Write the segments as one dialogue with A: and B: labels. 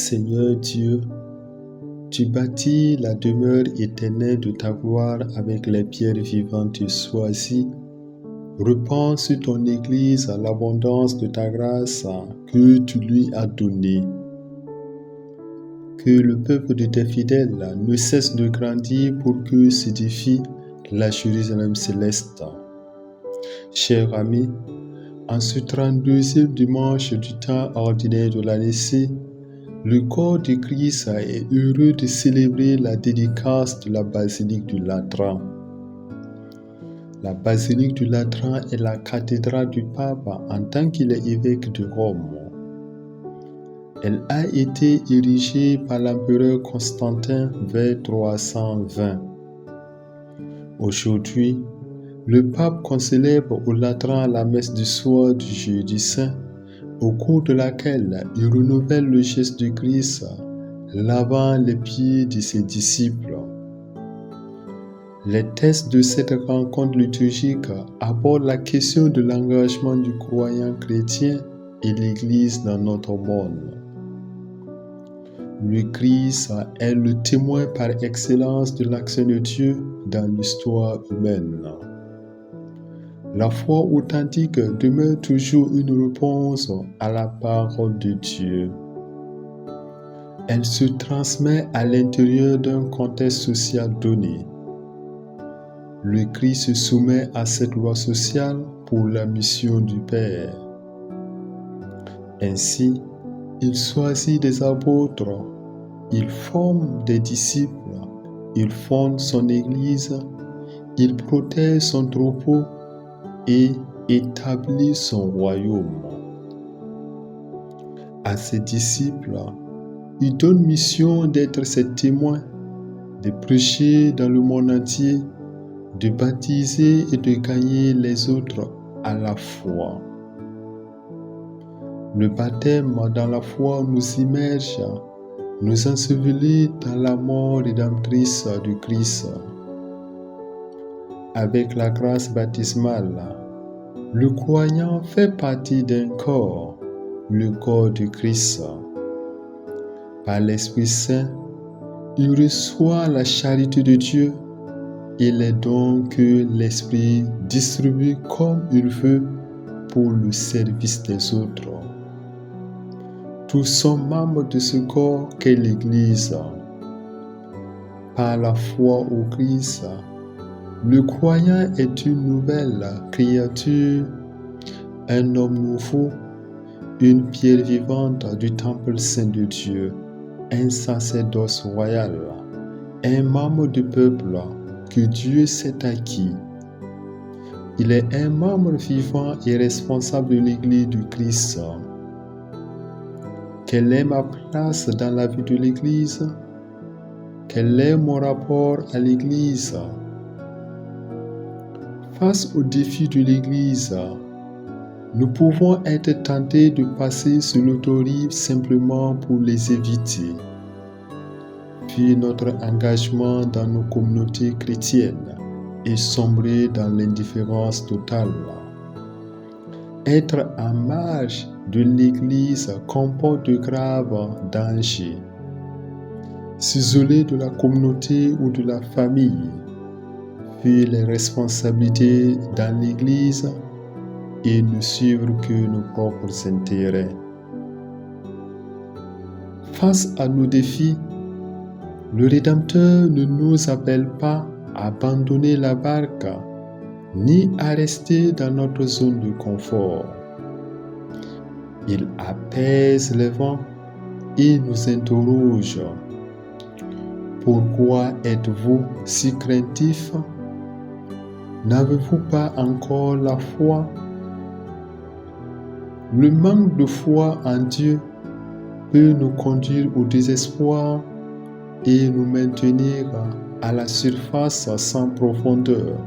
A: Seigneur Dieu, tu bâtis la demeure éternelle de ta gloire avec les pierres vivantes choisies. Répands sur ton Église l'abondance de ta grâce que tu lui as donnée. Que le peuple de tes fidèles ne cesse de grandir pour que s'édifie la Jérusalem céleste. Chers amis, en ce 32e dimanche du temps ordinaire de l'année, le corps de Christ est heureux de célébrer la dédicace de la basilique du Latran. La basilique du Latran est la cathédrale du pape en tant qu'il est évêque de Rome. Elle a été érigée par l'empereur Constantin vers 320. Aujourd'hui, le pape concélèbre au Latran la messe du soir du jeudi saint, au cours de laquelle il renouvelle le geste du Christ, lavant les pieds de ses disciples. Les textes de cette rencontre liturgique abordent la question de l'engagement du croyant chrétien et l'Église dans notre monde. Le Christ est le témoin par excellence de l'action de Dieu dans l'histoire humaine. La foi authentique demeure toujours une réponse à la parole de Dieu. Elle se transmet à l'intérieur d'un contexte social donné. Le Christ se soumet à cette loi sociale pour la mission du Père. Ainsi, il choisit des apôtres, il forme des disciples, il fonde son Église, il protège son troupeau et établit son royaume. À ses disciples, il donne mission d'être ses témoins, de prêcher dans le monde entier, de baptiser et de gagner les autres à la foi. Le baptême dans la foi nous immerge, nous ensevelit dans la mort rédemptrice du Christ. Avec la grâce baptismale, le croyant fait partie d'un corps, le corps du Christ. Par l'Esprit Saint, il reçoit la charité de Dieu et les dons que l'Esprit distribue comme il veut pour le service des autres. Tous sont membres de ce corps qu'est l'Église. Par la foi au Christ, le croyant est une nouvelle créature, un homme nouveau, une pierre vivante du temple saint de Dieu, un sacerdoce royal, un membre du peuple que Dieu s'est acquis. Il est un membre vivant et responsable de l'Église du Christ. Quelle est ma place dans la vie de l'Église? Quel est mon rapport à l'Église? Face aux défis de l'Église, nous pouvons être tentés de passer sur notre rive simplement pour les éviter. Puis notre engagement dans nos communautés chrétiennes et sombrer dans l'indifférence totale. Être en marge de l'Église comporte de graves dangers. S'isoler de la communauté ou de la famille, fuir les responsabilités dans l'Église et ne suivre que nos propres intérêts. Face à nos défis, le Rédempteur ne nous appelle pas à abandonner la barque, ni à rester dans notre zone de confort. Il apaise les vents et nous interroge. Pourquoi êtes-vous si craintifs? N'avez-vous pas encore la foi? Le manque de foi en Dieu peut nous conduire au désespoir et nous maintenir à la surface sans profondeur,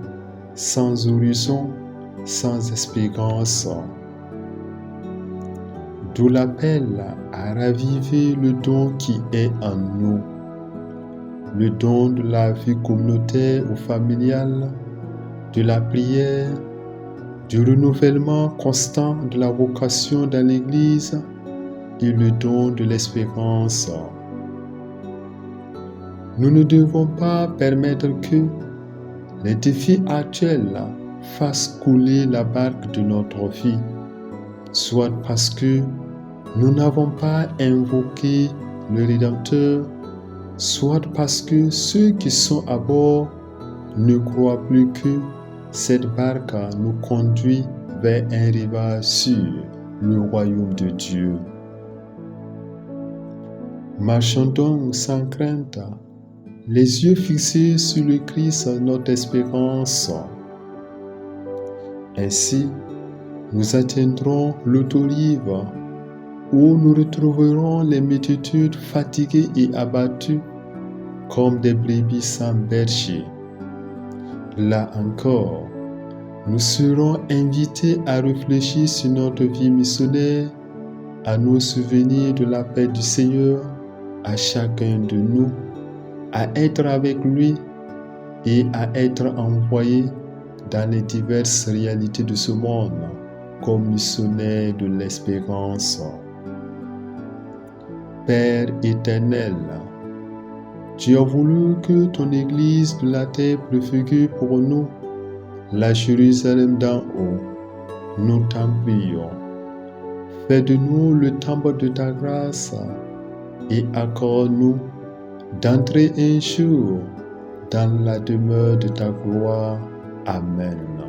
A: sans horizon, sans espérance. D'où l'appel à raviver le don qui est en nous, le don de la vie communautaire ou familiale, de la prière, du renouvellement constant de la vocation dans l'Église et le don de l'espérance. Nous ne devons pas permettre que les défis actuels fassent couler la barque de notre vie, soit parce que nous n'avons pas invoqué le Rédempteur, soit parce que ceux qui sont à bord ne croient plus que cette barque nous conduit vers un rivage sûr, le royaume de Dieu. Marchons donc sans crainte, les yeux fixés sur le Christ, notre espérance. Ainsi, nous atteindrons l'autolive où nous retrouverons les multitudes fatiguées et abattues comme des brebis sans berger. Là encore, nous serons invités à réfléchir sur notre vie missionnaire, à nous souvenir de la paix du Seigneur, à chacun de nous, à être avec lui et à être envoyé dans les diverses réalités de ce monde comme missionnaire de l'espérance. Père éternel, tu as voulu que ton Église de la terre préfigure pour nous la Jérusalem d'en haut. Nous t'en prions. Fais de nous le temple de ta grâce et accorde-nous d'entrer un jour dans la demeure de ta gloire. Amen.